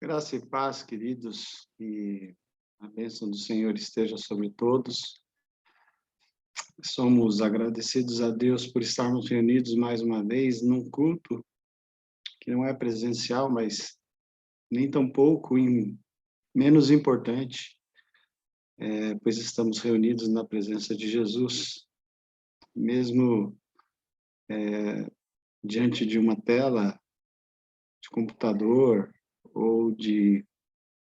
Graça e paz, queridos, e a bênção do Senhor esteja sobre todos. Somos agradecidos a Deus por estarmos reunidos mais uma vez num culto que não é presencial, mas nem tampouco menos importante, pois estamos reunidos na presença de Jesus, mesmo diante de uma tela de computador ou de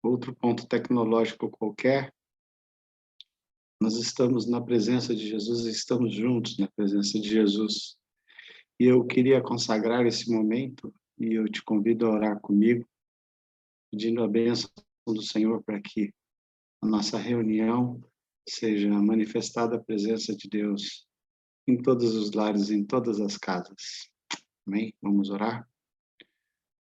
outro ponto tecnológico qualquer. Nós estamos na presença de Jesus e estamos juntos na presença de Jesus. E eu queria consagrar esse momento, e eu te convido a orar comigo, pedindo a bênção do Senhor para que a nossa reunião seja manifestada a presença de Deus em todos os lares, em todas as casas. Amém? Vamos orar?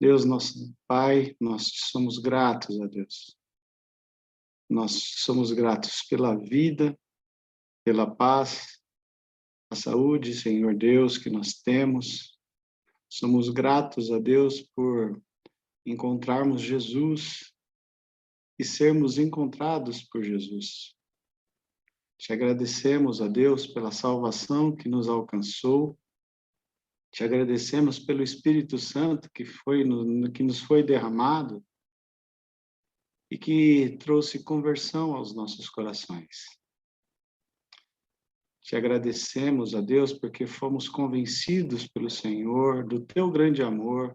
Deus, nosso Pai, nós te somos gratos a Deus. Nós somos gratos pela vida, pela paz, a saúde, Senhor Deus, que nós temos. Somos gratos a Deus por encontrarmos Jesus e sermos encontrados por Jesus. Te agradecemos a Deus pela salvação que nos alcançou. Te agradecemos pelo Espírito Santo que nos foi derramado e que trouxe conversão aos nossos corações. Te agradecemos, a Deus, porque fomos convencidos pelo Senhor do teu grande amor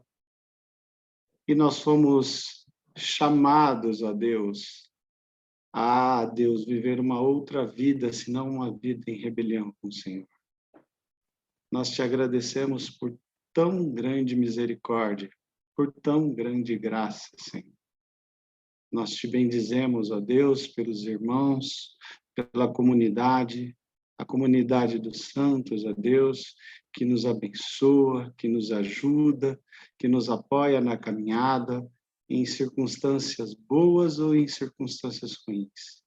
e nós fomos chamados, a Deus, viver uma outra vida, senão uma vida em rebelião com o Senhor. Nós te agradecemos por tão grande misericórdia, por tão grande graça, Senhor. Nós te bendizemos, ó Deus, pelos irmãos, pela comunidade, a comunidade dos santos, ó Deus, que nos abençoa, que nos ajuda, que nos apoia na caminhada, em circunstâncias boas ou em circunstâncias ruins.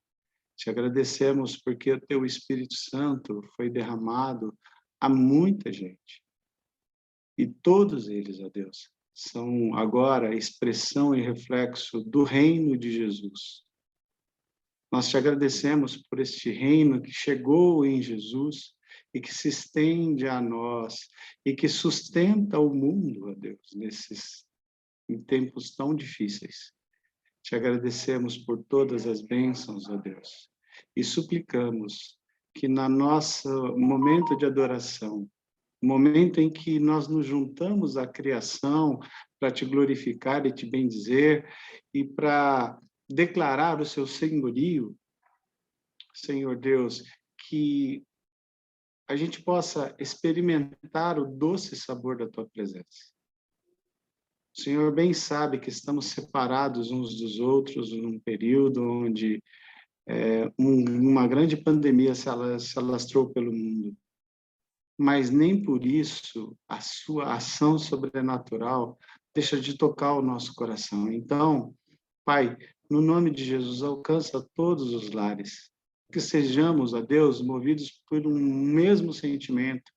Te agradecemos porque o teu Espírito Santo foi derramado a muita gente. E todos eles, ó Deus, são agora expressão e reflexo do reino de Jesus. Nós te agradecemos por este reino que chegou em Jesus e que se estende a nós e que sustenta o mundo, ó Deus, em tempos tão difíceis. Te agradecemos por todas as bênçãos, ó Deus, e suplicamos que no nosso momento de adoração, momento em que nós nos juntamos à criação para te glorificar e te bendizer e para declarar o seu senhorio, Senhor Deus, que a gente possa experimentar o doce sabor da tua presença. O Senhor bem sabe que estamos separados uns dos outros num período onde uma grande pandemia se alastrou pelo mundo. Mas nem por isso a sua ação sobrenatural deixa de tocar o nosso coração. Então, Pai, no nome de Jesus, alcança todos os lares. Que sejamos, ó Deus, movidos por um mesmo sentimento,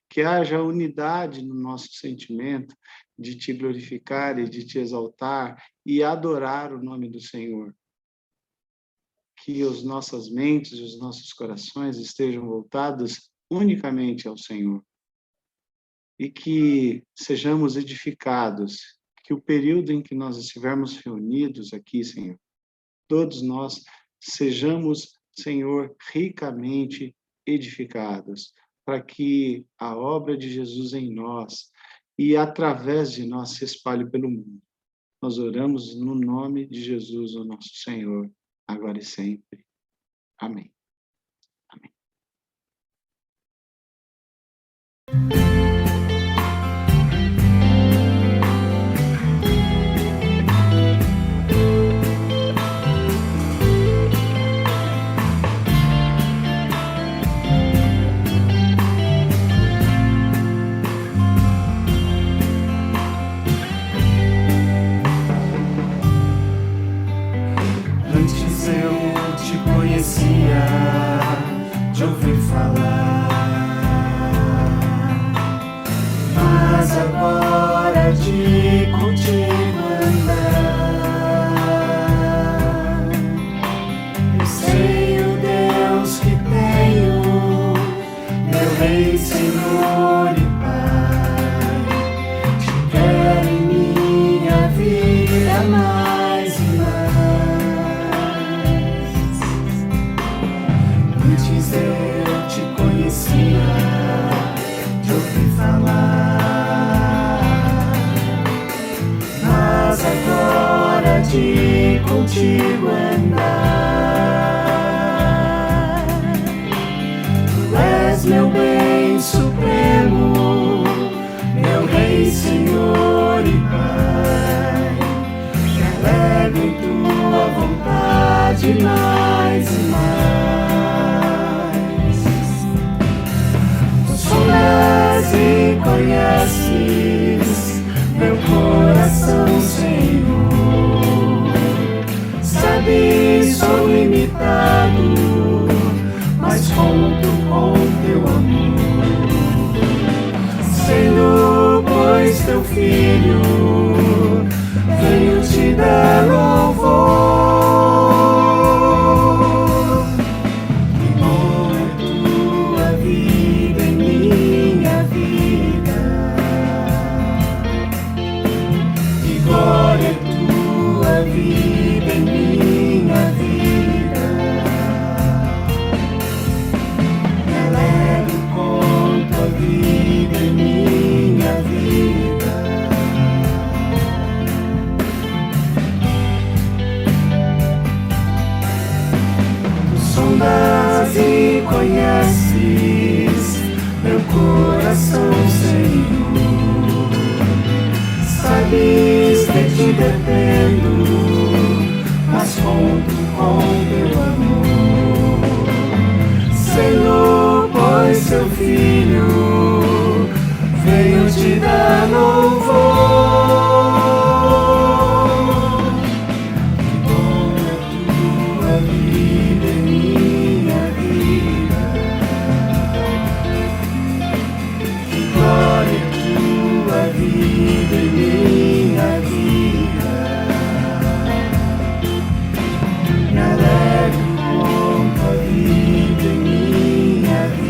que haja unidade no nosso sentimento de te glorificar e de te exaltar e adorar o nome do Senhor. Que as nossas mentes e os nossos corações estejam voltados unicamente ao Senhor. E que sejamos edificados, que o período em que nós estivermos reunidos aqui, Senhor, todos nós sejamos, Senhor, ricamente edificados, para que a obra de Jesus em nós e através de nós se espalhe pelo mundo. Nós oramos no nome de Jesus, o nosso Senhor, agora e sempre. Amém. Amém. Antes eu te conhecia. de contigo andar. Tu és meu bem supremo, meu Rei, Senhor e Pai. Me alegro em tua vontade mais e mais. Tu sondas e conheces meu coração, Senhor. Sabes, sou limitado, mas conto com teu amor. Sendo, pois, teu filho, venho te dar louvor. Que bom é tua vida em minha vida. Que glória é tua vida em minha vida. Me alegro com tua vida em minha vida. Tu sondas e conheces meu coração, Senhor. Sabes que te dependo, mas conto com teu amor. Sendo, pois, seu filho, venho te dar louvor. Que bom é tua vida em minha vida. Que glória é tua vida em minha vida. Me alegro com tua vida em minha vida.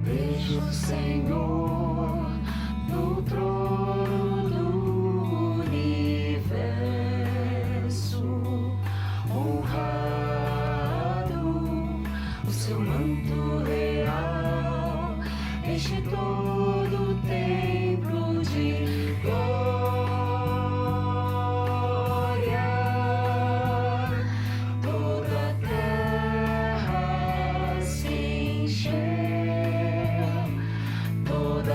Vejo, Senhor, no trono do universo, honrado, o seu manto real enche todo o templo de glória. Toda a terra se encheu, toda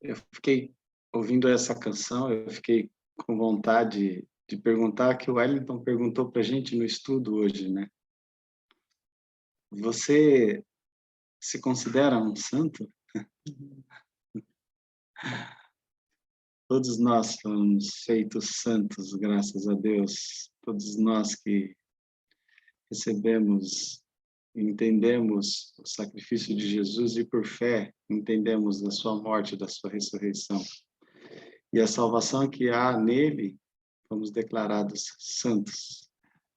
eu fiquei ouvindo essa canção, eu fiquei com vontade de perguntar que o Wellington perguntou para a gente no estudo hoje, né? Você se considera um santo? Todos nós somos feitos santos, graças a Deus. Todos nós que recebemos, entendemos o sacrifício de Jesus e por fé entendemos da sua morte, da sua ressurreição. E a salvação que há nele, fomos declarados santos.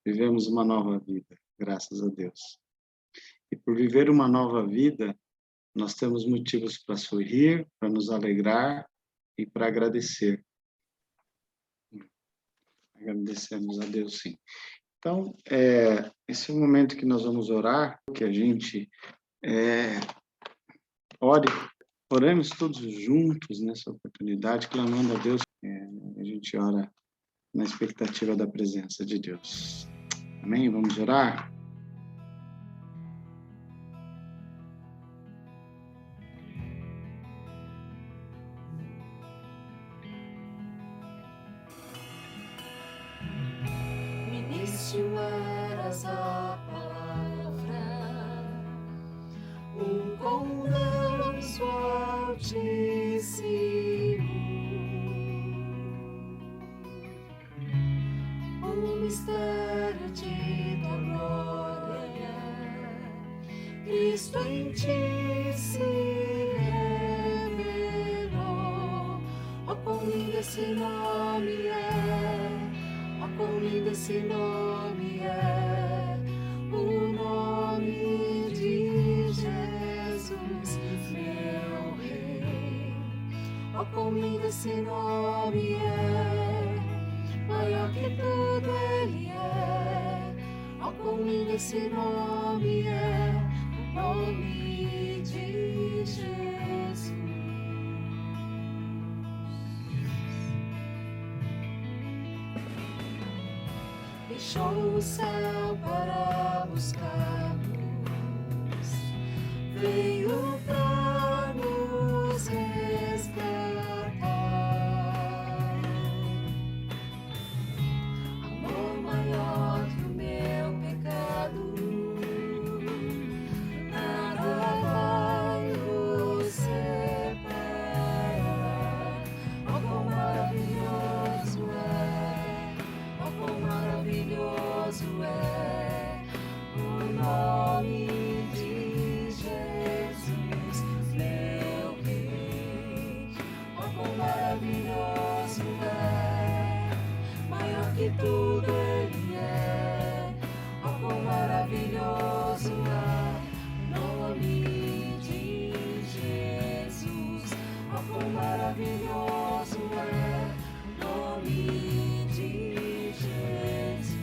Vivemos uma nova vida, graças a Deus. E por viver uma nova vida, nós temos motivos para sorrir, para nos alegrar e para agradecer. Agradecemos a Deus, sim. Então, esse é o momento que nós vamos orar, que a gente oremos todos juntos nessa oportunidade, clamando a Deus. A gente ora na expectativa da presença de Deus. Amém? Vamos orar? Início eras a palavra, condão altíssimo, o mistério de tua glória, Cristo em ti se revelou. Oh, quão lindo esse nome é! Quão lindo esse nome é, o nome de Jesus, meu Rei. Oh, quão lindo esse nome é, maior que tudo Ele é. Oh, quão lindo esse nome é, o nome de Jesus. Deixou o céu para buscar-nos, veio para nos resgatar. Amor maior que o meu pecado, nada vai nos separar. Oh, quão maravilhoso é, oh, quão maravilhoso é o nome de Jesus, meu Rei. Oh, quão maravilhoso é, maior que tudo Ele é. Oh, quão maravilhoso é o nome de Jesus. Oh, quão maravilhoso é o nome de Jesus.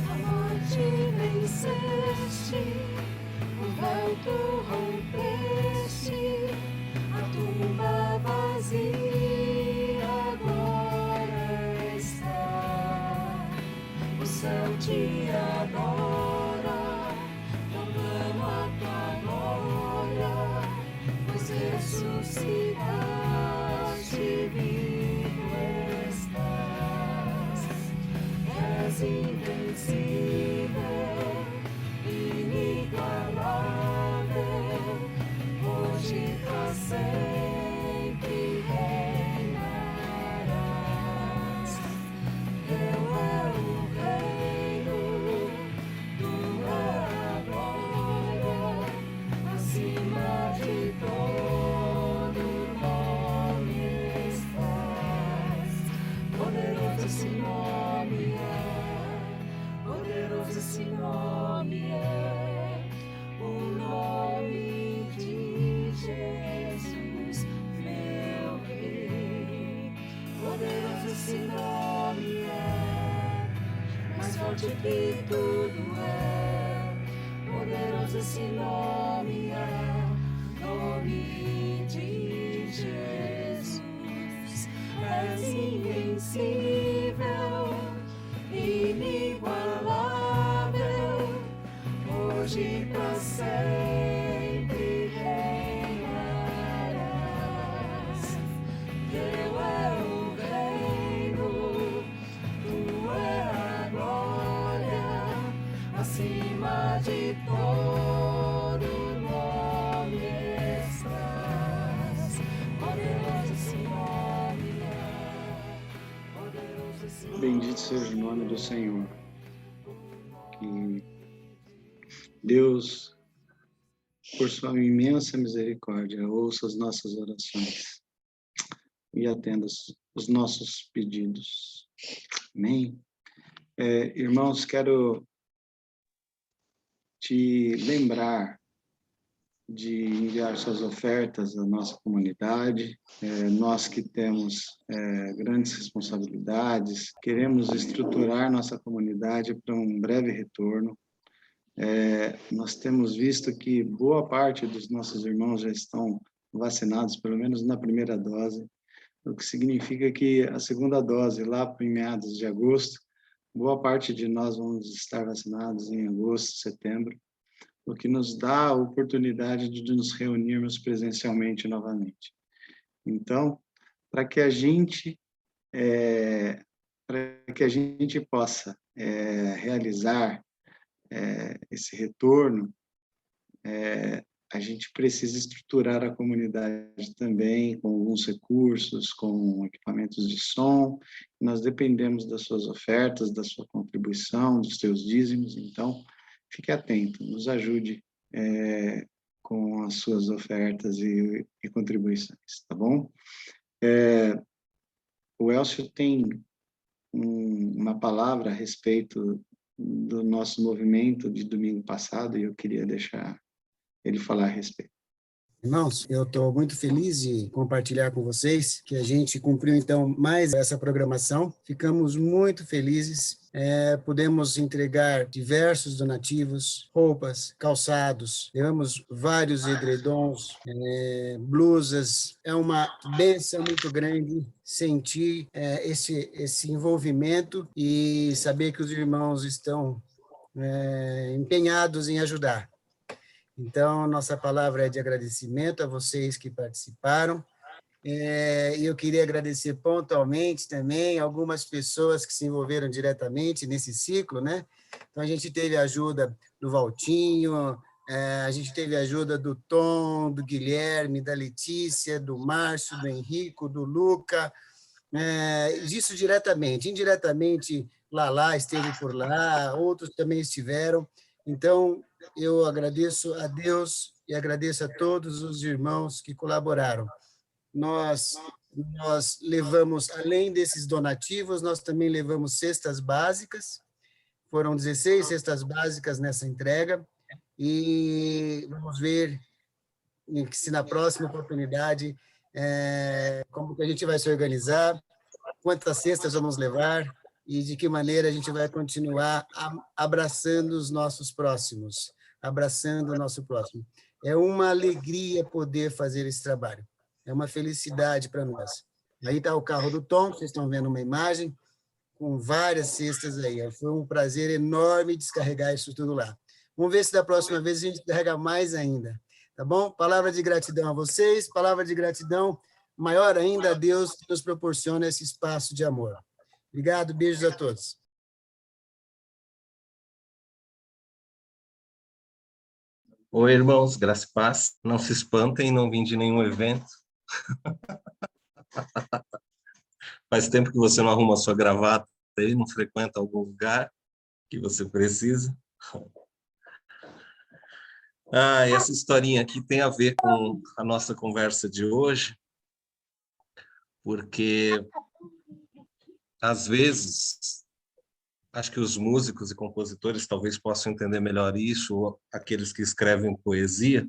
A morte venceste, o véu tu rompeste, a tumba vazia agora está. O céu te adora, proclama a tua glória, pois ressuscitaste, vivo estás. És invencível, inigualável, hoje pra sempre reinarás. Teu é o reino, tua é a glória, acima de todo nome estás. Poderoso esse nome é, poderoso esse nome é, o nome de Jesus, meu Rei. Poderoso esse nome é, mais forte que tudo é. Poderoso esse nome é, nome de Jesus. Bendito seja o nome do Senhor. Que Deus, por sua imensa misericórdia, ouça as nossas orações e atenda os nossos pedidos. Amém? Irmãos, quero te lembrar de enviar suas ofertas à nossa comunidade. Nós que temos grandes responsabilidades, queremos estruturar nossa comunidade para um breve retorno. Nós temos visto que boa parte dos nossos irmãos já estão vacinados, pelo menos na primeira dose, o que significa que a segunda dose, lá em meados de agosto, boa parte de nós vamos estar vacinados em agosto, setembro, o que nos dá a oportunidade de nos reunirmos presencialmente novamente. Então, para que a gente possa realizar esse retorno, a gente precisa estruturar a comunidade também com alguns recursos, com equipamentos de som. Nós dependemos das suas ofertas, da sua contribuição, dos seus dízimos. Então, fique atento, nos ajude com as suas ofertas e contribuições, tá bom? O Elcio tem uma palavra a respeito do nosso movimento de domingo passado e eu queria deixar ele falar a respeito. Irmãos, eu estou muito feliz de compartilhar com vocês que a gente cumpriu, então, mais essa programação. Ficamos muito felizes. Pudemos entregar diversos donativos, roupas, calçados, levamos vários edredons, blusas. É uma bênção muito grande sentir esse envolvimento e saber que os irmãos estão empenhados em ajudar. Então, nossa palavra é de agradecimento a vocês que participaram. E eu queria agradecer pontualmente também algumas pessoas que se envolveram diretamente nesse ciclo, né? Então, a gente teve a ajuda do Valtinho, a gente teve a ajuda do Tom, do Guilherme, da Letícia, do Márcio, do Henrico, do Luca, disso diretamente. Indiretamente, Lala esteve por lá, outros também estiveram. Então, eu agradeço a Deus e agradeço a todos os irmãos que colaboraram. Nós levamos, além desses donativos, nós também levamos cestas básicas, foram 16 cestas básicas nessa entrega, e vamos ver se na próxima oportunidade, como que a gente vai se organizar, quantas cestas vamos levar, e de que maneira a gente vai continuar abraçando os nossos próximos, abraçando o nosso próximo. É uma alegria poder fazer esse trabalho, é uma felicidade para nós. Aí está o carro do Tom, vocês estão vendo uma imagem, com várias cestas aí. Foi um prazer enorme descarregar isso tudo lá. Vamos ver se da próxima vez a gente descarrega mais ainda, tá bom? Palavra de gratidão a vocês, palavra de gratidão maior ainda a Deus que nos proporciona esse espaço de amor. Obrigado, beijos a todos. Oi, irmãos, graça e paz. Não se espantem, não vim de nenhum evento. Faz tempo que você não arruma sua gravata aí, não frequenta algum lugar que você precisa. Essa historinha aqui tem a ver com a nossa conversa de hoje, porque às vezes acho que os músicos e compositores talvez possam entender melhor isso, ou aqueles que escrevem poesia,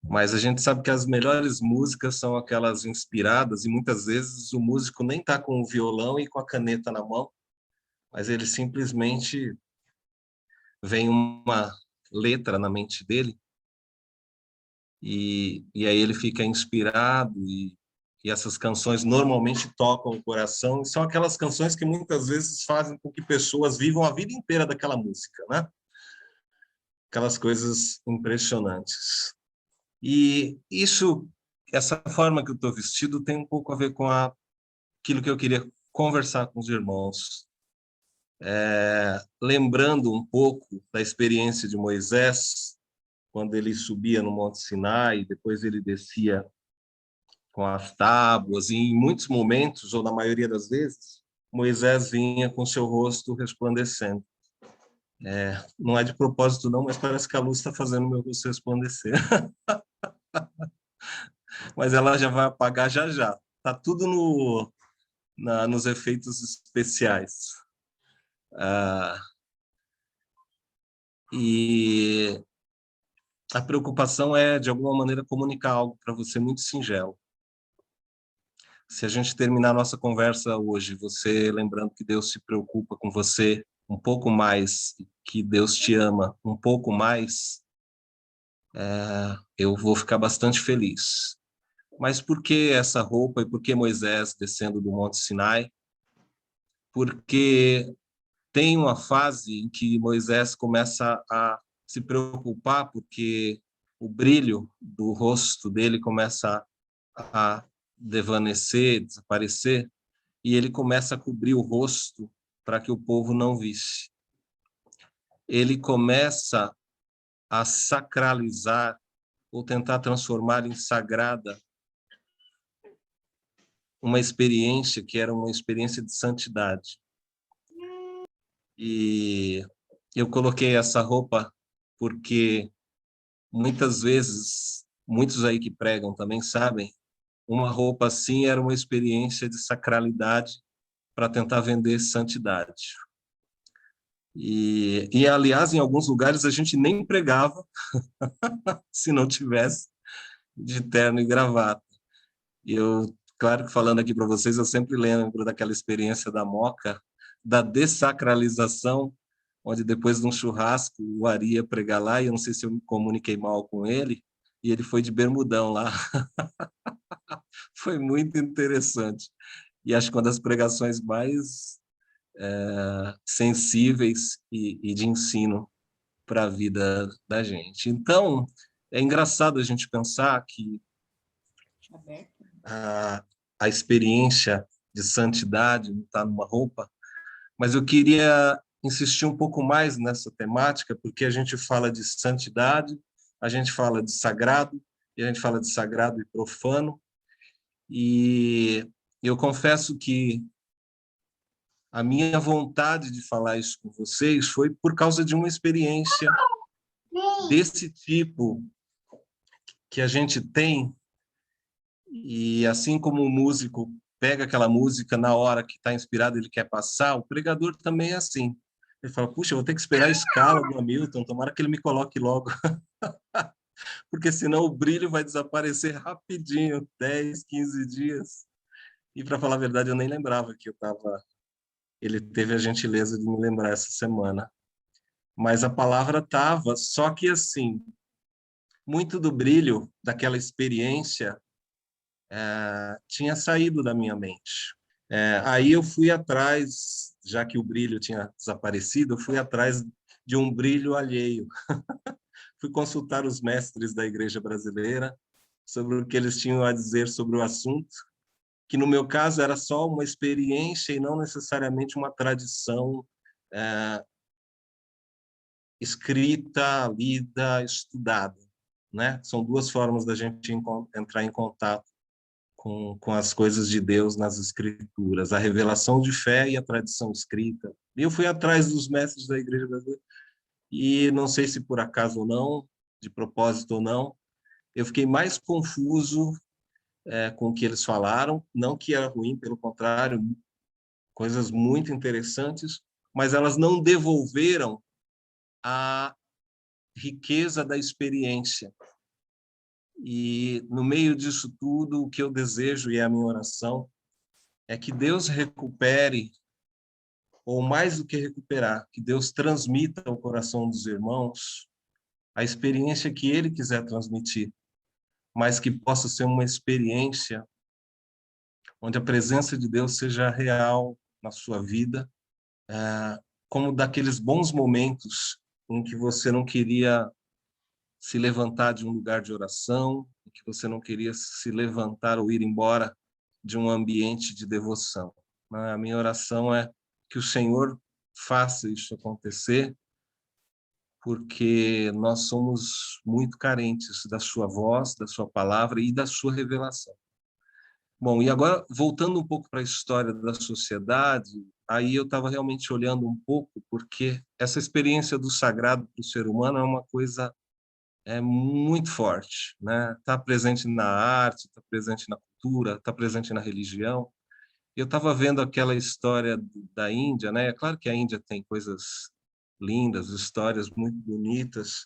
mas a gente sabe que as melhores músicas são aquelas inspiradas, e muitas vezes o músico nem está com o violão e com a caneta na mão, mas ele simplesmente vem uma letra na mente dele, e aí ele fica inspirado, e essas canções normalmente tocam o coração, e são aquelas canções que muitas vezes fazem com que pessoas vivam a vida inteira daquela música, né? Aquelas coisas impressionantes. E essa forma que eu estou vestido tem um pouco a ver com aquilo que eu queria conversar com os irmãos. Lembrando um pouco da experiência de Moisés, quando ele subia no Monte Sinai, depois ele descia com as tábuas, e em muitos momentos, ou na maioria das vezes, Moisés vinha com seu rosto resplandecendo. Não é de propósito não, mas parece que a luz está fazendo meu rosto resplandecer. Mas ela já vai apagar já já. Tá tudo nos efeitos especiais. E a preocupação é, de alguma maneira, comunicar algo para você muito singelo. Se a gente terminar a nossa conversa hoje, você lembrando que Deus se preocupa com você um pouco mais, que Deus te ama um pouco mais, eu vou ficar bastante feliz. Mas por que essa roupa e por que Moisés descendo do Monte Sinai? Porque tem uma fase em que Moisés começa a se preocupar, porque o brilho do rosto dele começa a devanecer, desaparecer, e ele começa a cobrir o rosto para que o povo não visse. Ele começa a sacralizar ou tentar transformar em sagrada uma experiência que era uma experiência de santidade. E eu coloquei essa roupa porque muitas vezes, muitos aí que pregam também sabem, uma roupa assim era uma experiência de sacralidade para tentar vender santidade. Aliás, em alguns lugares a gente nem pregava se não tivesse de terno e gravata. E eu, claro que falando aqui para vocês, eu sempre lembro daquela experiência da Moca, da dessacralização, onde depois de um churrasco o Ari ia pregar lá, e eu não sei se eu me comuniquei mal com ele, e ele foi de bermudão lá. Foi muito interessante. E acho que uma das pregações mais sensíveis e de ensino para a vida da gente. Então, é engraçado a gente pensar que a experiência de santidade não está numa roupa, mas eu queria insistir um pouco mais nessa temática, porque a gente fala de santidade, a gente fala de sagrado, e a gente fala de sagrado e profano, e eu confesso que a minha vontade de falar isso com vocês foi por causa de uma experiência desse tipo que a gente tem, e assim como o músico pega aquela música na hora que está inspirado, ele quer passar, o pregador também é assim. Ele fala, puxa, eu vou ter que esperar a escala do Hamilton, tomara que ele me coloque logo, porque senão o brilho vai desaparecer rapidinho, 10, 15 dias. E, para falar a verdade, eu nem lembrava que eu estava... Ele teve a gentileza de me lembrar essa semana. Mas a palavra estava, só que assim, muito do brilho daquela experiência tinha saído da minha mente. Aí eu fui atrás, já que o brilho tinha desaparecido, eu fui atrás de um brilho alheio. Fui consultar os mestres da Igreja Brasileira sobre o que eles tinham a dizer sobre o assunto, que no meu caso era só uma experiência e não necessariamente uma tradição escrita, lida, estudada, né? São duas formas da gente entrar em contato com as coisas de Deus nas Escrituras, a revelação de fé e a tradição escrita. E eu fui atrás dos mestres da Igreja Brasileira e não sei se por acaso ou não, de propósito ou não, eu fiquei mais confuso com o que eles falaram, não que era ruim, pelo contrário, coisas muito interessantes, mas elas não devolveram a riqueza da experiência. E no meio disso tudo, o que eu desejo e é a minha oração é que Deus recupere, ou mais do que recuperar, que Deus transmita ao coração dos irmãos a experiência que Ele quiser transmitir, mas que possa ser uma experiência onde a presença de Deus seja real na sua vida, como daqueles bons momentos em que você não queria se levantar de um lugar de oração, em que você não queria se levantar ou ir embora de um ambiente de devoção. A minha oração é que o Senhor faça isso acontecer, porque nós somos muito carentes da sua voz, da sua palavra e da sua revelação. Bom, e agora, voltando um pouco para a história da sociedade, aí eu estava realmente olhando um pouco, porque essa experiência do sagrado para o ser humano é uma coisa muito forte, né? Está presente na arte, está presente na cultura, está presente na religião. Eu estava vendo aquela história da Índia, né? É claro que a Índia tem coisas lindas, histórias muito bonitas,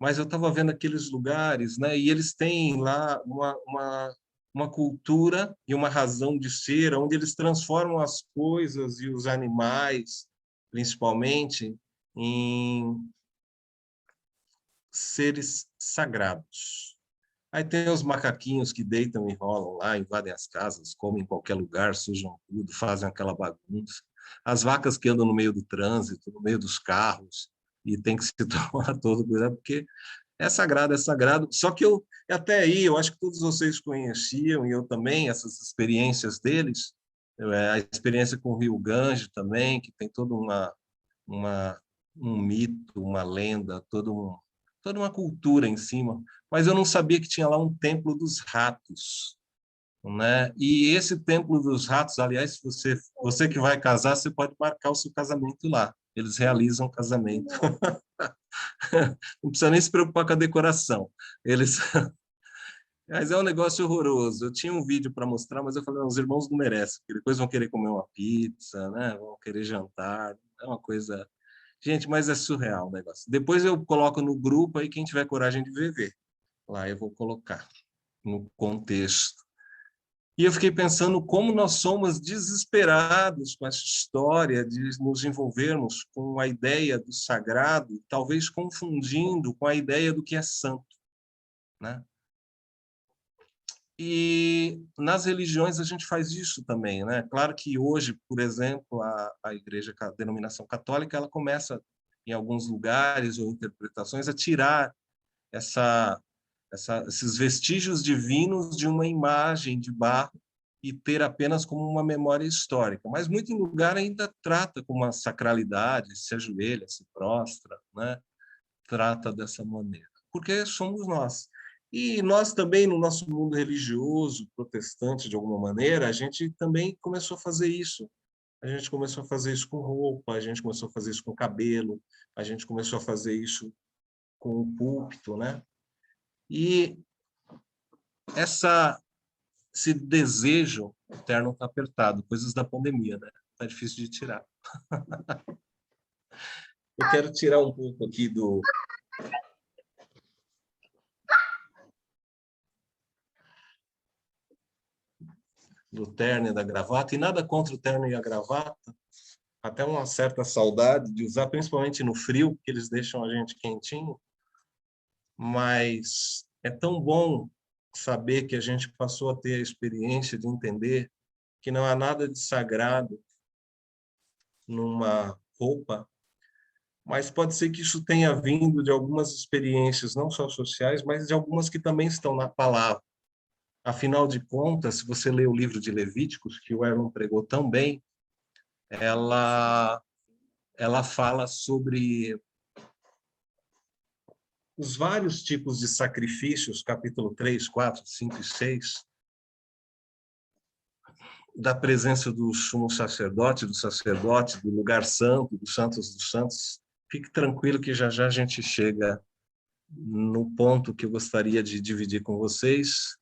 mas eu estava vendo aqueles lugares, né? E eles têm lá uma cultura e uma razão de ser, onde eles transformam as coisas e os animais, principalmente, em seres sagrados. Aí tem os macaquinhos que deitam e rolam lá, invadem as casas, comem em qualquer lugar, sujam tudo, fazem aquela bagunça. As vacas que andam no meio do trânsito, no meio dos carros, e tem que se tomar todo cuidado, porque é sagrado, é sagrado. Só que até aí, eu acho que todos vocês conheciam, e eu também, essas experiências deles, a experiência com o Rio Gange também, que tem toda uma, um mito, uma lenda, toda uma cultura em cima. Mas eu não sabia que tinha lá um templo dos ratos, né? E esse templo dos ratos, aliás, você que vai casar, você pode marcar o seu casamento lá. Eles realizam casamento. Não precisa nem se preocupar com a decoração. Eles Mas é um negócio horroroso. Eu tinha um vídeo para mostrar, mas eu falei, não, os irmãos não merecem, porque depois vão querer comer uma pizza, né? Vão querer jantar. É uma coisa. Gente, mas é surreal o negócio. Depois eu coloco no grupo aí, quem tiver coragem de ver, vê. Lá eu vou colocar no contexto. E eu fiquei pensando como nós somos desesperados com essa história de nos envolvermos com a ideia do sagrado, talvez confundindo com a ideia do que é santo, né? E nas religiões a gente faz isso também, né? Claro que hoje, por exemplo, a igreja, a denominação católica, ela começa em alguns lugares ou interpretações a tirar esses vestígios divinos de uma imagem de barro e ter apenas como uma memória histórica. Mas muito lugar ainda trata com uma sacralidade, se ajoelha, se prostra, né? Trata dessa maneira, porque somos nós. E nós também, no nosso mundo religioso, protestante, de alguma maneira, a gente também começou a fazer isso. A gente começou a fazer isso com roupa, a gente começou a fazer isso com cabelo, a gente começou a fazer isso com o púlpito, né? E esse desejo eterno está apertado, coisas da pandemia, né? Está difícil de tirar. Eu quero tirar um pouco aqui do terno e da gravata, e nada contra o terno e a gravata, até uma certa saudade de usar, principalmente no frio, porque eles deixam a gente quentinho, mas é tão bom saber que a gente passou a ter a experiência de entender que não há nada de sagrado numa roupa, mas pode ser que isso tenha vindo de algumas experiências, não só sociais, mas de algumas que também estão na palavra. Afinal de contas, se você lê o livro de Levíticos, que o Erwin pregou tão bem, ela fala sobre os vários tipos de sacrifícios, capítulo 3, 4, 5 e 6, da presença do sumo sacerdote, do lugar santo, dos santos. Fique tranquilo que já já a gente chega no ponto que eu gostaria de dividir com vocês,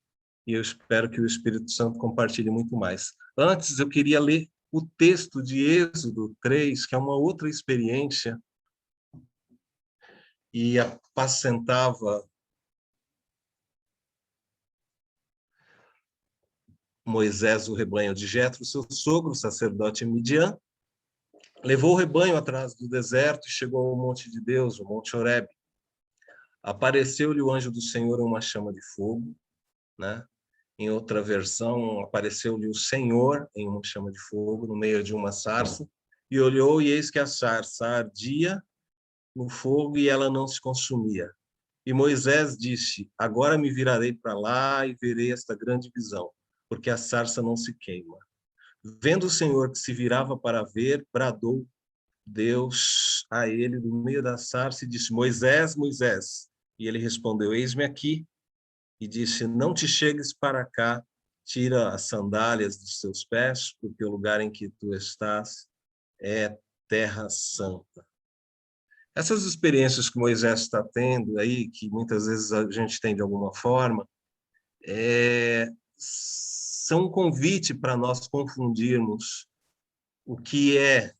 e eu espero que o Espírito Santo compartilhe muito mais. Antes, eu queria ler o texto de Êxodo 3, que é uma outra experiência, e apacentava Moisés o rebanho de Jetro, seu sogro, sacerdote Midian, levou o rebanho atrás do deserto e chegou ao monte de Deus, o monte Horebe. Apareceu-lhe o anjo do Senhor em uma chama de fogo, né? Em outra versão, apareceu-lhe o Senhor em uma chama de fogo, no meio de uma sarça, e olhou, e eis que a sarça ardia no fogo e ela não se consumia. E Moisés disse, agora me virarei para lá e verei esta grande visão, porque a sarça não se queima. Vendo o Senhor que se virava para ver, bradou Deus a ele do meio da sarça e disse, Moisés, Moisés. E ele respondeu, eis-me aqui. E disse, não te chegues para cá, tira as sandálias dos seus pés, porque o lugar em que tu estás é terra santa. Essas experiências que Moisés está tendo aí, que muitas vezes a gente tem de alguma forma, são um convite para nós confundirmos o que é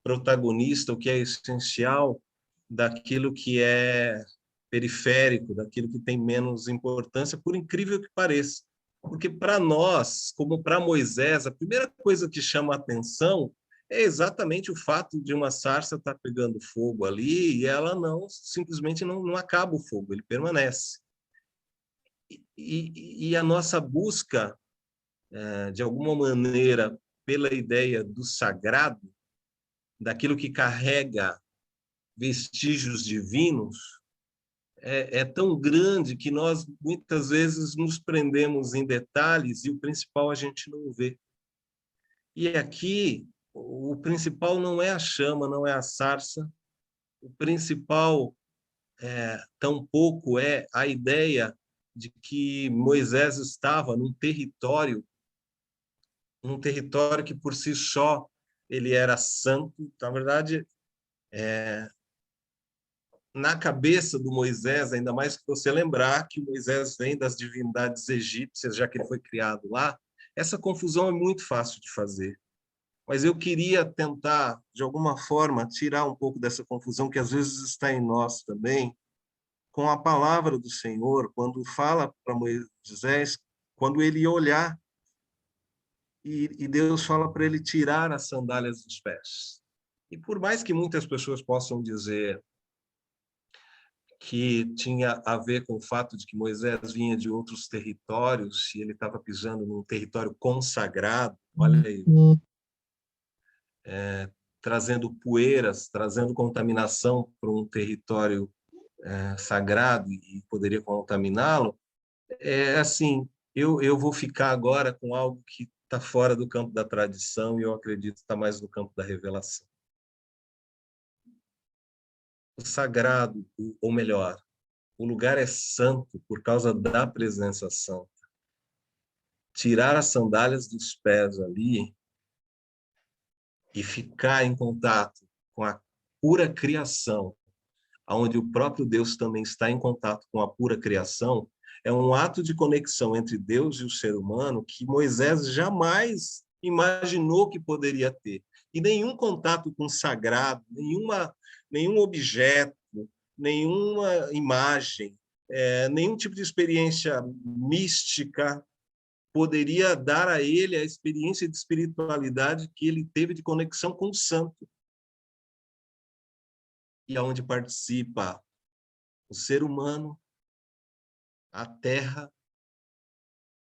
protagonista, o que é essencial, daquilo que é periférico, daquilo que tem menos importância, por incrível que pareça. Porque para nós, como para Moisés, a primeira coisa que chama a atenção é exatamente o fato de uma sarça estar pegando fogo ali e ela simplesmente não acaba o fogo, ele permanece. E a nossa busca, de alguma maneira, pela ideia do sagrado, daquilo que carrega vestígios divinos, é tão grande que nós muitas vezes nos prendemos em detalhes e o principal a gente não vê. E aqui, o principal não é a chama, não é a sarça, o principal tampouco é a ideia de que Moisés estava num território que por si só ele era santo. Na verdade, na cabeça do Moisés, ainda mais que você lembrar que Moisés vem das divindades egípcias, já que ele foi criado lá, essa confusão é muito fácil de fazer. Mas eu queria tentar, de alguma forma, tirar um pouco dessa confusão que às vezes está em nós também, com a palavra do Senhor, quando fala para Moisés, quando ele olhar, e Deus fala para ele tirar as sandálias dos pés. E por mais que muitas pessoas possam dizer que tinha a ver com o fato de que Moisés vinha de outros territórios e ele estava pisando num território consagrado, olha aí, trazendo poeiras, trazendo contaminação para um território sagrado e poderia contaminá-lo. Assim, eu vou ficar agora com algo que está fora do campo da tradição e eu acredito que está mais no campo da revelação. O sagrado, ou melhor, o lugar é santo por causa da presença santa. Tirar as sandálias dos pés ali e ficar em contato com a pura criação, onde o próprio Deus também está em contato com a pura criação, é um ato de conexão entre Deus e o ser humano que Moisés jamais imaginou que poderia ter. E nenhum contato com o sagrado, nenhum objeto, nenhuma imagem, nenhum tipo de experiência mística poderia dar a ele a experiência de espiritualidade que ele teve de conexão com o santo. E aonde participa o ser humano, a terra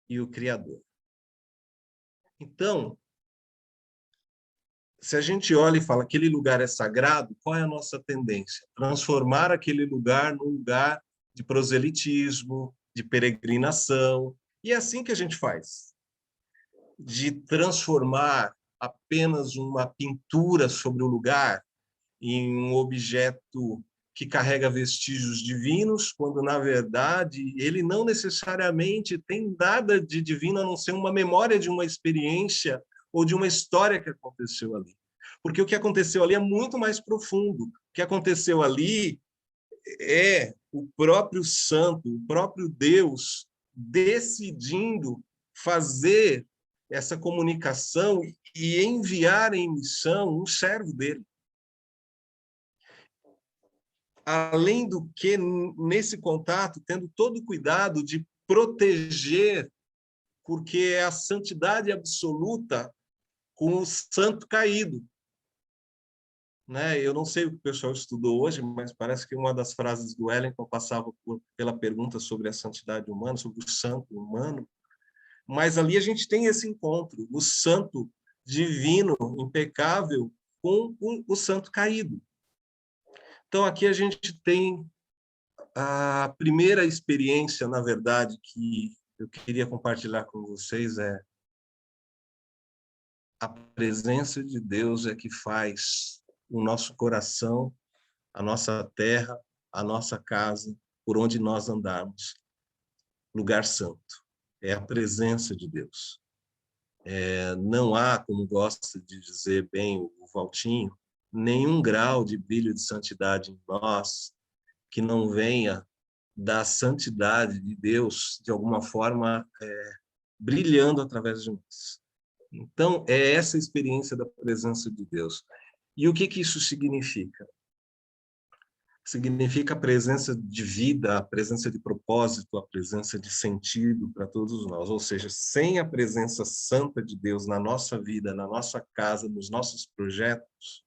e o Criador. Então, se a gente olha e fala que aquele lugar é sagrado, qual é a nossa tendência? Transformar aquele lugar num lugar de proselitismo, de peregrinação. E é assim que a gente faz. De transformar apenas uma pintura sobre o lugar em um objeto que carrega vestígios divinos, quando, na verdade, ele não necessariamente tem nada de divino, a não ser uma memória de uma experiência ou de uma história que aconteceu ali. Porque o que aconteceu ali é muito mais profundo. O que aconteceu ali é o próprio santo, o próprio Deus decidindo fazer essa comunicação e enviar em missão um servo dele. Além do que, nesse contato, tendo todo o cuidado de proteger, porque é a santidade absoluta com o santo caído. Né? Eu não sei o que o pessoal estudou hoje, mas parece que uma das frases do Wellington passava pela pergunta sobre a santidade humana, sobre o santo humano, mas ali a gente tem esse encontro, o santo divino, impecável, com o santo caído. Então, aqui a gente tem a primeira experiência, na verdade, que eu queria compartilhar com vocês é a presença de Deus é que faz o nosso coração, a nossa terra, a nossa casa, por onde nós andarmos, lugar santo. é a presença de Deus. Não há, como gosta de dizer bem o Valtinho, nenhum grau de brilho de santidade em nós que não venha da santidade de Deus, de alguma forma, brilhando através de nós. Então, é essa experiência da presença de Deus. E o que isso significa? Significa a presença de vida, a presença de propósito, a presença de sentido para todos nós. Ou seja, sem a presença santa de Deus na nossa vida, na nossa casa, nos nossos projetos,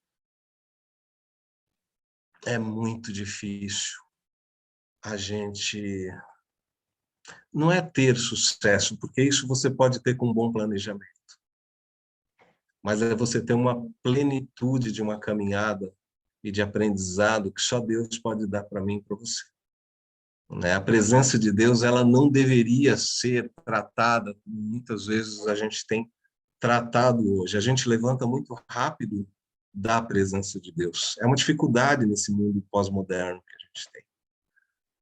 é muito difícil a gente... Não é ter sucesso, porque isso você pode ter com um bom planejamento, mas é você ter uma plenitude de uma caminhada e de aprendizado que só Deus pode dar para mim e para você. A presença de Deus, ela não deveria ser tratada como muitas vezes a gente tem tratado hoje. A gente levanta muito rápido da presença de Deus. É uma dificuldade nesse mundo pós-moderno que a gente tem.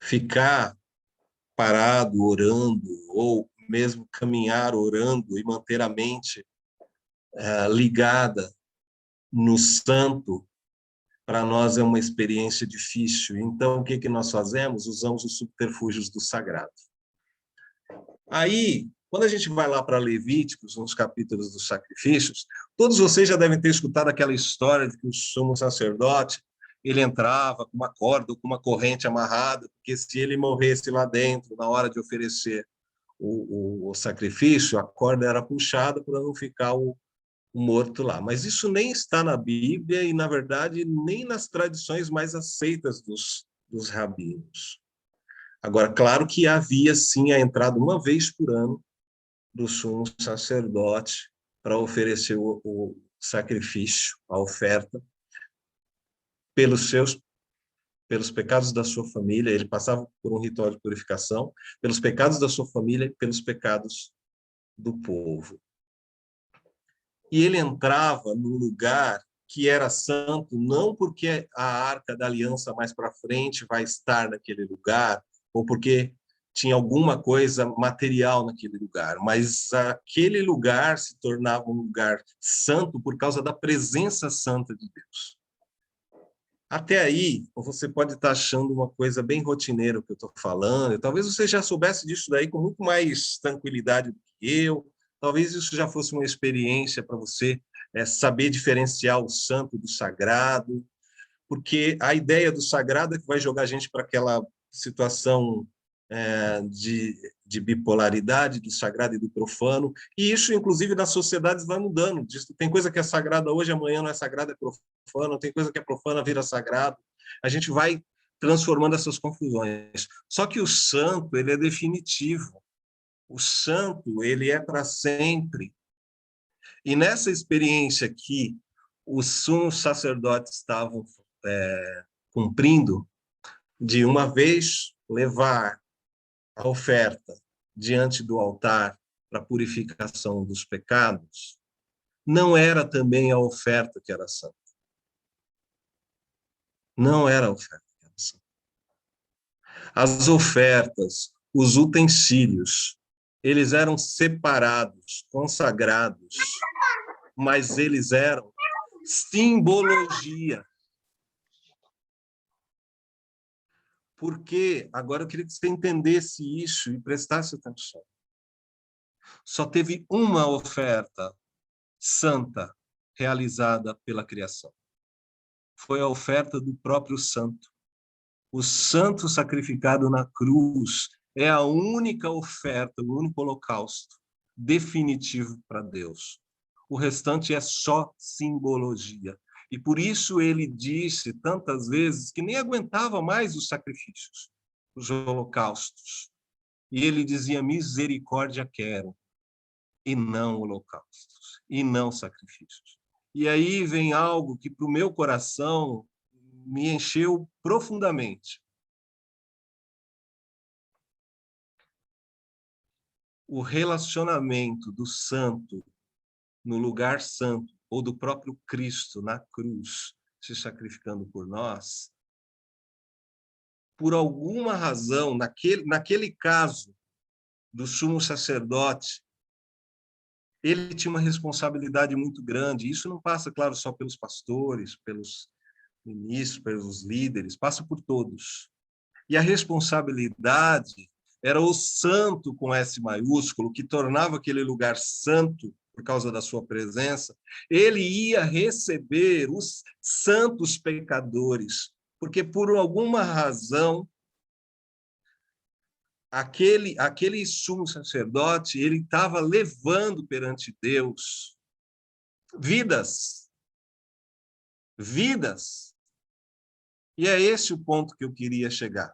Ficar parado, orando, ou mesmo caminhar orando e manter a mente ligada no santo, para nós é uma experiência difícil. Então, o que nós fazemos? Usamos os subterfúgios do sagrado. Aí, quando a gente vai lá para Levíticos, nos capítulos dos sacrifícios, todos vocês já devem ter escutado aquela história de que o sumo sacerdote, ele entrava com uma corda ou com uma corrente amarrada, porque se ele morresse lá dentro, na hora de oferecer o sacrifício, a corda era puxada para não ficar o morto lá. Mas isso nem está na Bíblia e, na verdade, nem nas tradições mais aceitas dos rabinos. Agora, claro que havia, sim, a entrada uma vez por ano do sumo sacerdote para oferecer o sacrifício, a oferta, pelos pecados da sua família. Ele passava por um ritual de purificação, pelos pecados da sua família e pelos pecados do povo. E ele entrava no lugar que era santo, não porque a Arca da Aliança mais para frente vai estar naquele lugar, ou porque tinha alguma coisa material naquele lugar, mas aquele lugar se tornava um lugar santo por causa da presença santa de Deus. Até aí, você pode estar achando uma coisa bem rotineira o que eu estou falando, talvez você já soubesse disso daí com muito mais tranquilidade do que eu, talvez isso já fosse uma experiência para você saber diferenciar o santo do sagrado, porque a ideia do sagrado é que vai jogar a gente para aquela situação de bipolaridade do sagrado e do profano, e isso, inclusive, nas sociedades vai mudando. Tem coisa que é sagrada hoje, amanhã não é sagrada, é profana, tem coisa que é profana, vira sagrado. A gente vai transformando essas confusões. Só que o santo, ele é definitivo. O santo, ele é para sempre. E nessa experiência que os sumos sacerdotes estavam cumprindo, de uma vez levar a oferta diante do altar para purificação dos pecados, não era também a oferta que era santa. Não era a oferta que era santa. As ofertas, os utensílios, eles eram separados, consagrados, mas eles eram simbologia. Porque, agora eu queria que você entendesse isso e prestasse atenção. Só teve uma oferta santa realizada pela criação. Foi a oferta do próprio santo. O santo sacrificado na cruz é a única oferta, o único holocausto definitivo para Deus. O restante é só simbologia. E por isso ele disse tantas vezes que nem aguentava mais os sacrifícios, os holocaustos. E ele dizia: misericórdia quero, e não holocaustos, e não sacrifícios. E aí vem algo que para o meu coração me encheu profundamente. O relacionamento do santo no lugar santo, ou do próprio Cristo na cruz, se sacrificando por nós, por alguma razão, naquele caso, do sumo sacerdote, ele tinha uma responsabilidade muito grande. Isso não passa, claro, só pelos pastores, pelos ministros, pelos líderes, passa por todos. E a responsabilidade era o santo com S maiúsculo, que tornava aquele lugar santo por causa da sua presença. Ele ia receber os santos pecadores, porque por alguma razão aquele sumo sacerdote, ele estava levando perante Deus vidas. E é esse o ponto que eu queria chegar.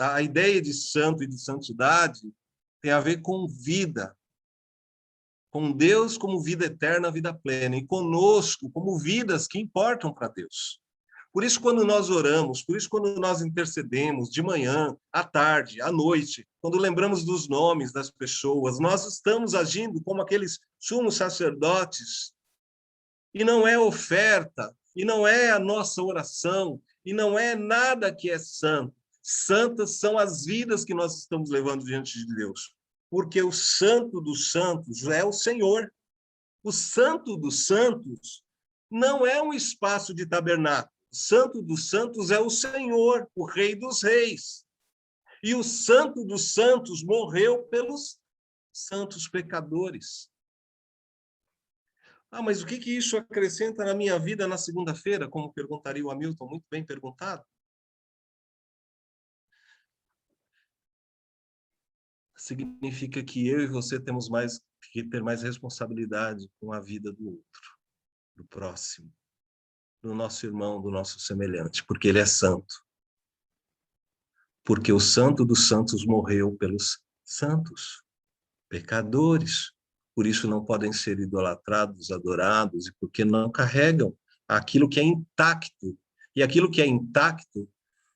A ideia de santo e de santidade tem a ver com vida, com Deus como vida eterna, vida plena, e conosco como vidas que importam para Deus. Por isso, quando nós oramos, por isso, quando nós intercedemos de manhã, à tarde, à noite, quando lembramos dos nomes das pessoas, nós estamos agindo como aqueles sumos sacerdotes. E não é oferta, e não é a nossa oração, e não é nada que é santo. Santas são as vidas que nós estamos levando diante de Deus. Porque o santo dos santos é o Senhor. O santo dos santos não é um espaço de tabernáculo. O santo dos santos é o Senhor, o Rei dos Reis. E o santo dos santos morreu pelos santos pecadores. Ah, mas o que isso acrescenta na minha vida na segunda-feira? Como perguntaria o Hamilton, muito bem perguntado. Significa que eu e você temos que ter mais responsabilidade com a vida do outro, do próximo, do nosso irmão, do nosso semelhante, porque ele é santo. Porque o santo dos santos morreu pelos santos, pecadores. Por isso não podem ser idolatrados, adorados, e porque não carregam aquilo que é intacto. E aquilo que é intacto,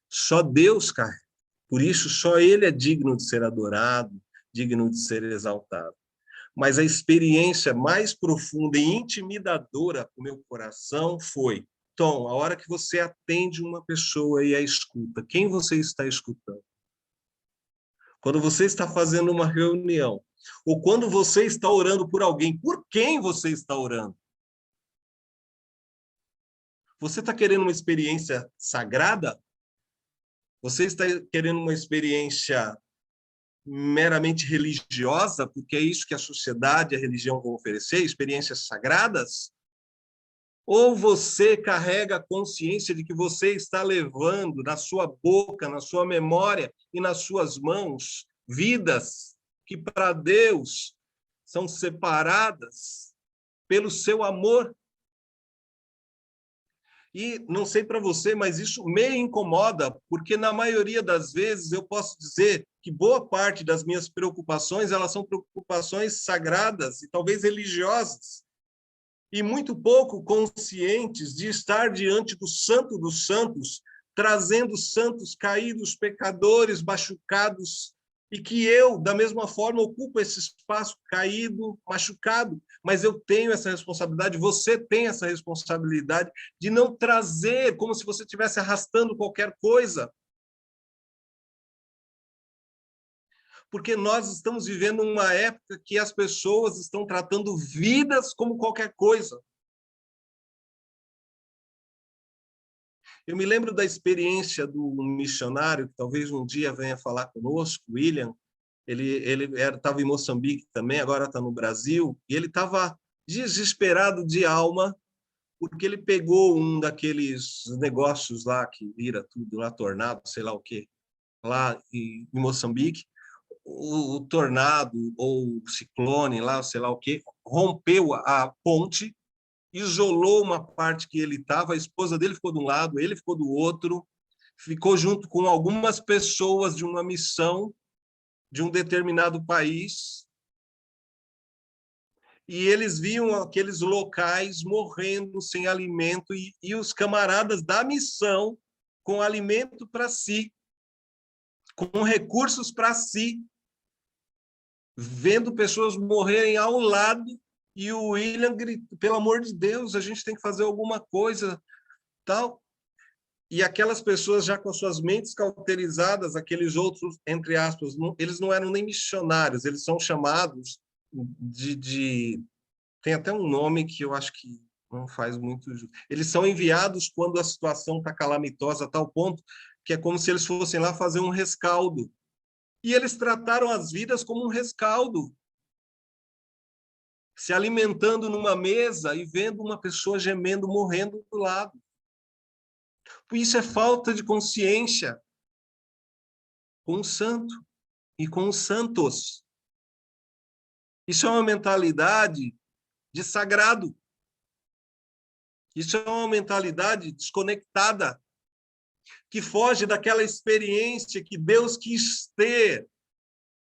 só Deus carrega. Por isso, só Ele é digno de ser adorado, digno de ser exaltado. Mas a experiência mais profunda e intimidadora para o meu coração foi: Tom, a hora que você atende uma pessoa e a escuta, quem você está escutando? Quando você está fazendo uma reunião, ou quando você está orando por alguém, por quem você está orando? Você está querendo uma experiência sagrada? Você está querendo uma experiência meramente religiosa, porque é isso que a sociedade e a religião vão oferecer, experiências sagradas? Ou você carrega a consciência de que você está levando na sua boca, na sua memória e nas suas mãos vidas que para Deus são separadas pelo seu amor? E não sei para você, mas isso me incomoda, porque na maioria das vezes eu posso dizer que boa parte das minhas preocupações, elas são preocupações sagradas e talvez religiosas, e muito pouco conscientes de estar diante do Santo dos Santos, trazendo santos caídos, pecadores, machucados, e que eu, da mesma forma, ocupo esse espaço caído, machucado, mas eu tenho essa responsabilidade, você tem essa responsabilidade de não trazer como se você estivesse arrastando qualquer coisa. Porque nós estamos vivendo uma época que as pessoas estão tratando vidas como qualquer coisa. Eu me lembro da experiência do missionário, que talvez um dia venha falar conosco, William. Ele estava em Moçambique também, agora está no Brasil, e ele estava desesperado de alma, porque ele pegou um daqueles negócios lá que vira tudo, lá tornado, sei lá o quê, lá em Moçambique. O tornado ou o ciclone lá, sei lá o quê, rompeu a ponte, isolou uma parte que ele estava, a esposa dele ficou de um lado, ele ficou do outro, ficou junto com algumas pessoas de uma missão de um determinado país, e eles viam aqueles locais morrendo sem alimento, e os camaradas da missão com alimento para si, com recursos para si, vendo pessoas morrerem ao lado, e o William grita: pelo amor de Deus, a gente tem que fazer alguma coisa, tal. E aquelas pessoas já com suas mentes cauterizadas, aqueles outros, entre aspas, eles não eram nem missionários, eles são chamados tem até um nome que eu acho que não faz muito justo. Eles são enviados quando a situação está calamitosa a tal ponto que é como se eles fossem lá fazer um rescaldo. E eles trataram as vidas como um rescaldo, se alimentando numa mesa e vendo uma pessoa gemendo, morrendo do lado. Isso é falta de consciência com o santo e com os santos. Isso é uma mentalidade de sagrado. Isso é uma mentalidade desconectada, que foge daquela experiência que Deus quis ter.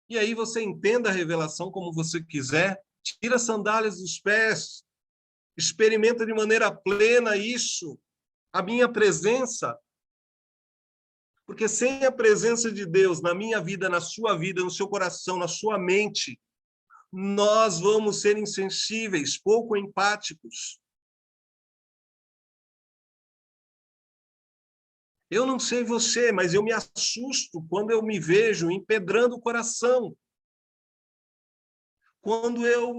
E aí você entenda a revelação como você quiser, tira as sandálias dos pés, experimenta de maneira plena isso, a minha presença. Porque sem a presença de Deus na minha vida, na sua vida, no seu coração, na sua mente, nós vamos ser insensíveis, pouco empáticos. Eu não sei você, mas eu me assusto quando eu me vejo empedrando o coração. Quando eu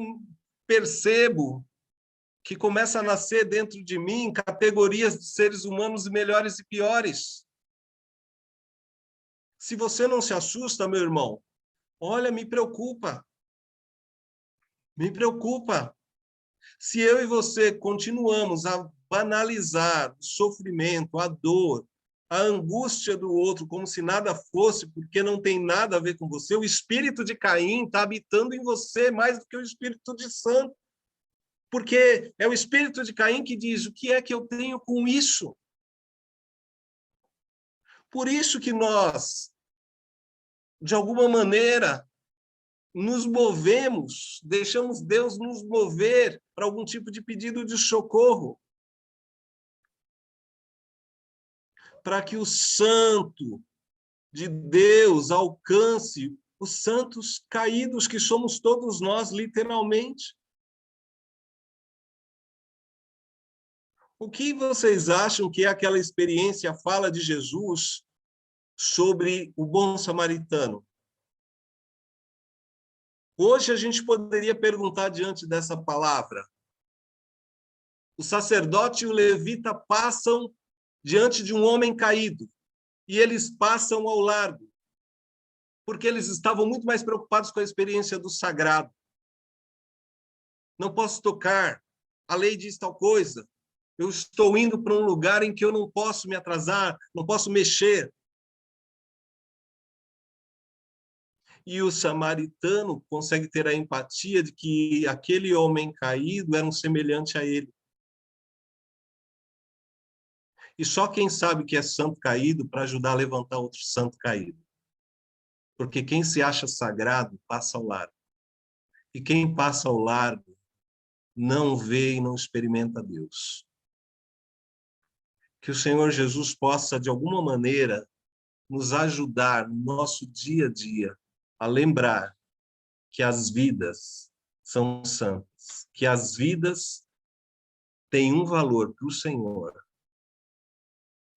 percebo que começa a nascer dentro de mim categorias de seres humanos melhores e piores. Se você não se assusta, meu irmão, olha, me preocupa. Me preocupa. Se eu e você continuamos a banalizar o sofrimento, a dor, a angústia do outro como se nada fosse, porque não tem nada a ver com você, o espírito de Caim está habitando em você mais do que o espírito de santo. Porque é o espírito de Caim que diz, o que é que eu tenho com isso? Por isso que nós, de alguma maneira, nos movemos, deixamos Deus nos mover para algum tipo de pedido de socorro. Para que o santo de Deus alcance os santos caídos que somos todos nós, literalmente. O que vocês acham que é aquela experiência, a fala de Jesus sobre o bom samaritano? Hoje a gente poderia perguntar diante dessa palavra. O sacerdote e o levita passam diante de um homem caído e eles passam ao largo, porque eles estavam muito mais preocupados com a experiência do sagrado. Não posso tocar, a lei diz tal coisa. Eu estou indo para um lugar em que eu não posso me atrasar, não posso mexer. E o samaritano consegue ter a empatia de que aquele homem caído era um semelhante a ele. E só quem sabe que é santo caído para ajudar a levantar outro santo caído. Porque quem se acha sagrado passa ao largo. E quem passa ao largo não vê e não experimenta Deus. Que o Senhor Jesus possa, de alguma maneira, nos ajudar no nosso dia a dia a lembrar que as vidas são santas, que as vidas têm um valor para o Senhor,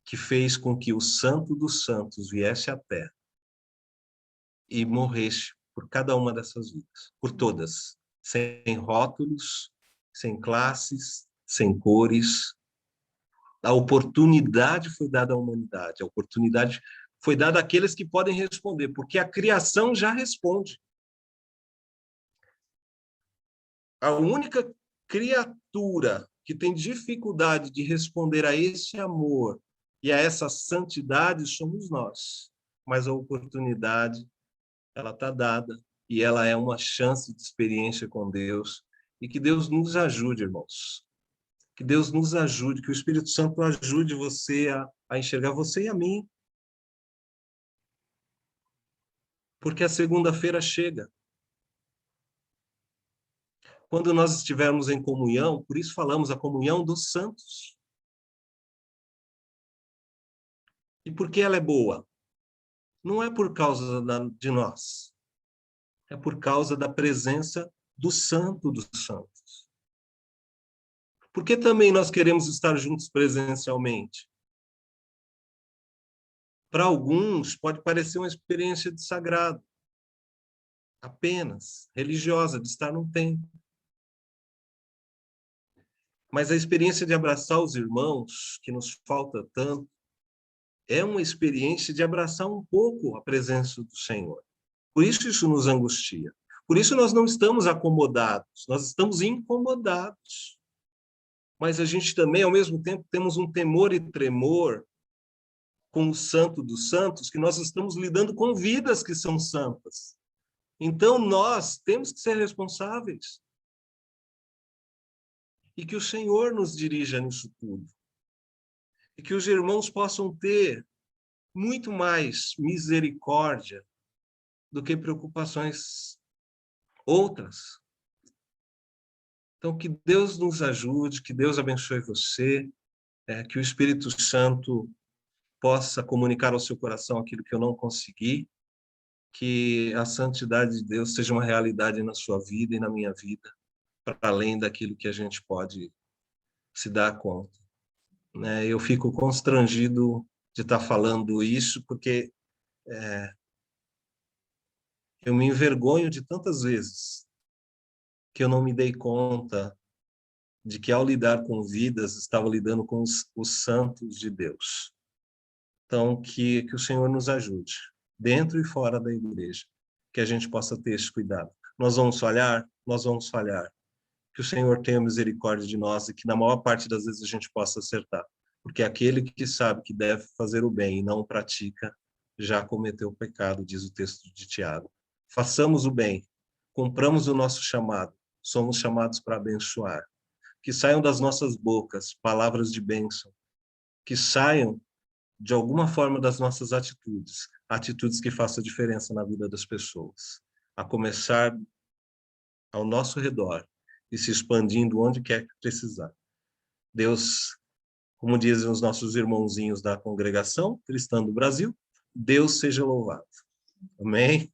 que fez com que o Santo dos Santos viesse à Terra e morresse por cada uma dessas vidas, por todas, sem rótulos, sem classes, sem cores. A oportunidade foi dada à humanidade, a oportunidade foi dada àqueles que podem responder, porque a criação já responde. A única criatura que tem dificuldade de responder a esse amor e a essa santidade somos nós. Mas a oportunidade, ela está dada e ela é uma chance de experiência com Deus. E que Deus nos ajude, irmãos. Que Deus nos ajude, que o Espírito Santo ajude você a enxergar você e a mim. Porque a segunda-feira chega. Quando nós estivermos em comunhão, por isso falamos a comunhão dos santos. E por que ela é boa? Não é por causa de nós. É por causa da presença do Santo dos Santos. Por que também nós queremos estar juntos presencialmente? Para alguns, pode parecer uma experiência de sagrado, apenas religiosa, de estar num templo. Mas a experiência de abraçar os irmãos, que nos falta tanto, é uma experiência de abraçar um pouco a presença do Senhor. Por isso nos angustia. Por isso nós não estamos acomodados, nós estamos incomodados. Mas a gente também, ao mesmo tempo, temos um temor e tremor com o santo dos santos, que nós estamos lidando com vidas que são santas. Então, nós temos que ser responsáveis. E que o Senhor nos dirija nisso tudo. E que os irmãos possam ter muito mais misericórdia do que preocupações outras. Então, que Deus nos ajude, que Deus abençoe você, que o Espírito Santo possa comunicar ao seu coração aquilo que eu não consegui, que a santidade de Deus seja uma realidade na sua vida e na minha vida, para além daquilo que a gente pode se dar conta. Eu fico constrangido de estar falando isso, porque eu me envergonho de tantas vezes que eu não me dei conta de que, ao lidar com vidas, estava lidando com os santos de Deus. Então, que o Senhor nos ajude, dentro e fora da igreja, que a gente possa ter esse cuidado. Nós vamos falhar? Nós vamos falhar. Que o Senhor tenha misericórdia de nós e que, na maior parte das vezes, a gente possa acertar. Porque aquele que sabe que deve fazer o bem e não o pratica, já cometeu o pecado, diz o texto de Tiago. Façamos o bem, cumpramos o nosso chamado, somos chamados para abençoar. Que saiam das nossas bocas palavras de bênção, que saiam de alguma forma das nossas atitudes, atitudes que façam diferença na vida das pessoas, a começar ao nosso redor e se expandindo onde quer que precisar. Deus, como dizem os nossos irmãozinhos da congregação cristã do Brasil, Deus seja louvado. Amém?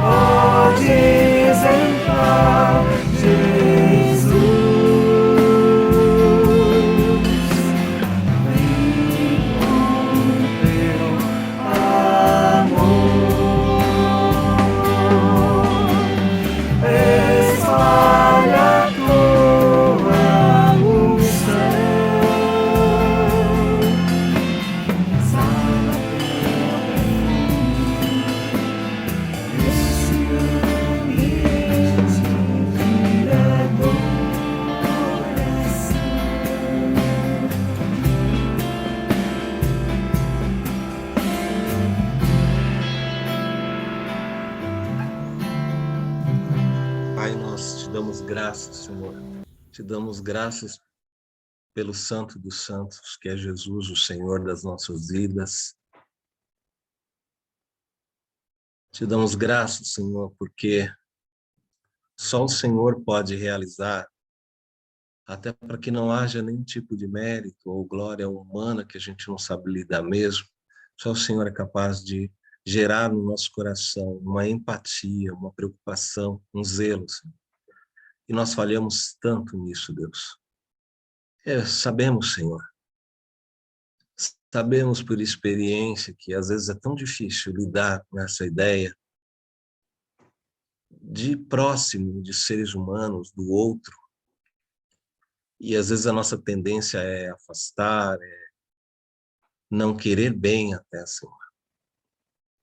ó exemplar Jesus, vem com teu amor, espalha a tua unção, exala teu perfume nesse ambiente de adoração. Pai, nós te damos graças, Senhor. Te damos graças pelo Santo dos Santos, que é Jesus, o Senhor das nossas vidas. Te damos graças, Senhor, porque só o Senhor pode realizar, até para que não haja nenhum tipo de mérito ou glória humana que a gente não sabe lidar mesmo. Só o Senhor é capaz de gerar no nosso coração uma empatia, uma preocupação, um zelo, Senhor. E nós falhamos tanto nisso, Deus. Sabemos, Senhor. Sabemos por experiência que às vezes é tão difícil lidar com essa ideia de próximo, de seres humanos, do outro. E às vezes a nossa tendência é afastar, é não querer bem até, Senhor.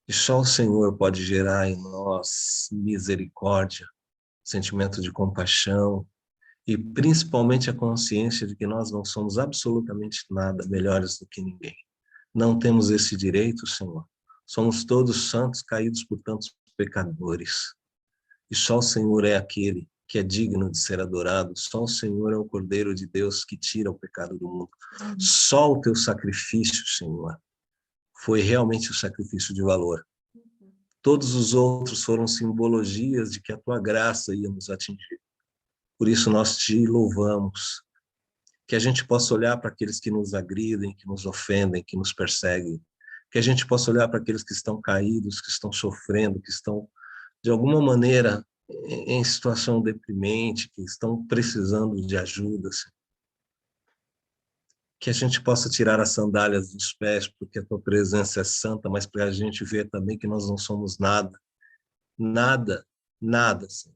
E só o Senhor pode gerar em nós misericórdia, sentimento de compaixão e principalmente a consciência de que nós não somos absolutamente nada melhores do que ninguém. Não temos esse direito, Senhor. Somos todos santos, caídos por tantos pecadores. E só o Senhor é aquele que é digno de ser adorado. Só o Senhor é o Cordeiro de Deus que tira o pecado do mundo. Só o teu sacrifício, Senhor, foi realmente o sacrifício de valor. Todos os outros foram simbologias de que a tua graça ia nos atingir. Por isso nós te louvamos. Que a gente possa olhar para aqueles que nos agridem, que nos ofendem, que nos perseguem. Que a gente possa olhar para aqueles que estão caídos, que estão sofrendo, que estão, de alguma maneira, em situação deprimente, que estão precisando de ajuda. Que a gente possa tirar as sandálias dos pés, porque a tua presença é santa, mas para a gente ver também que nós não somos nada. Nada, nada, Senhor.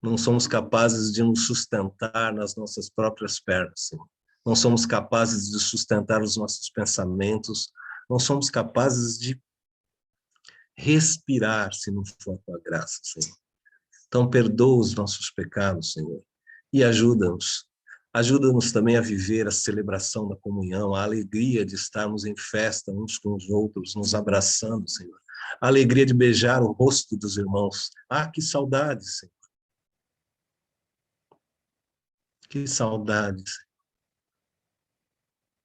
Não somos capazes de nos sustentar nas nossas próprias pernas, Senhor. Não somos capazes de sustentar os nossos pensamentos. Não somos capazes de respirar se não for a tua graça, Senhor. Então, perdoa os nossos pecados, Senhor, e ajuda-nos. Ajuda-nos também a viver a celebração da comunhão, a alegria de estarmos em festa uns com os outros, nos abraçando, Senhor. A alegria de beijar o rosto dos irmãos. Ah, que saudade, Senhor. Que saudade, Senhor,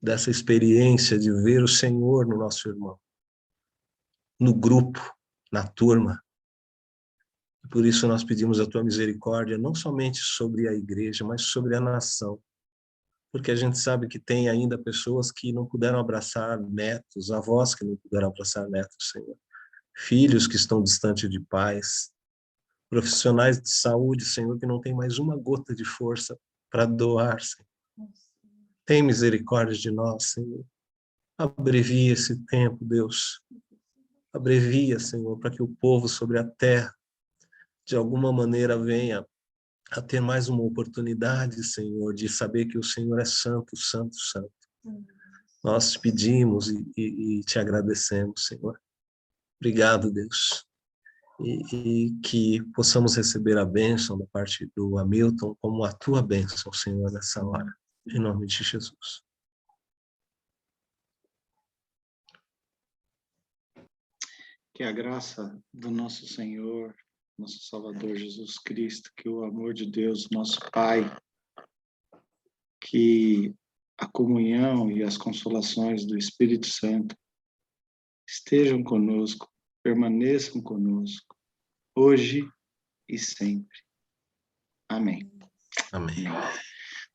dessa experiência de ver o Senhor no nosso irmão, no grupo, na turma. E por isso nós pedimos a tua misericórdia, não somente sobre a igreja, mas sobre a nação. Porque a gente sabe que tem ainda pessoas que não puderam abraçar netos, avós que não puderam abraçar netos, Senhor. Filhos que estão distantes de pais, profissionais de saúde, Senhor, que não tem mais uma gota de força para doar, Senhor. Tem misericórdia de nós, Senhor. Abrevia esse tempo, Deus. Abrevia, Senhor, para que o povo sobre a terra, de alguma maneira, venha a ter mais uma oportunidade, Senhor, de saber que o Senhor é santo, santo, santo. Nós te pedimos e te agradecemos, Senhor. Obrigado, Deus. E que possamos receber a bênção da parte do Hamilton como a tua bênção, Senhor, nessa hora. Em nome de Jesus. Que a graça do nosso Senhor, nosso Salvador Jesus Cristo, que o amor de Deus, nosso Pai, que a comunhão e as consolações do Espírito Santo estejam conosco, permaneçam conosco, hoje e sempre. Amém. Amém.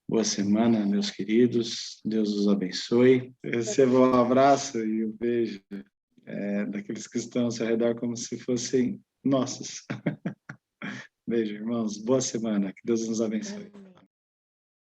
Boa semana, meus queridos. Deus os abençoe. Receba um abraço e um beijo. daqueles que estão ao seu redor como se fossem nossos. Beijo, irmãos. Boa semana. Que Deus nos abençoe.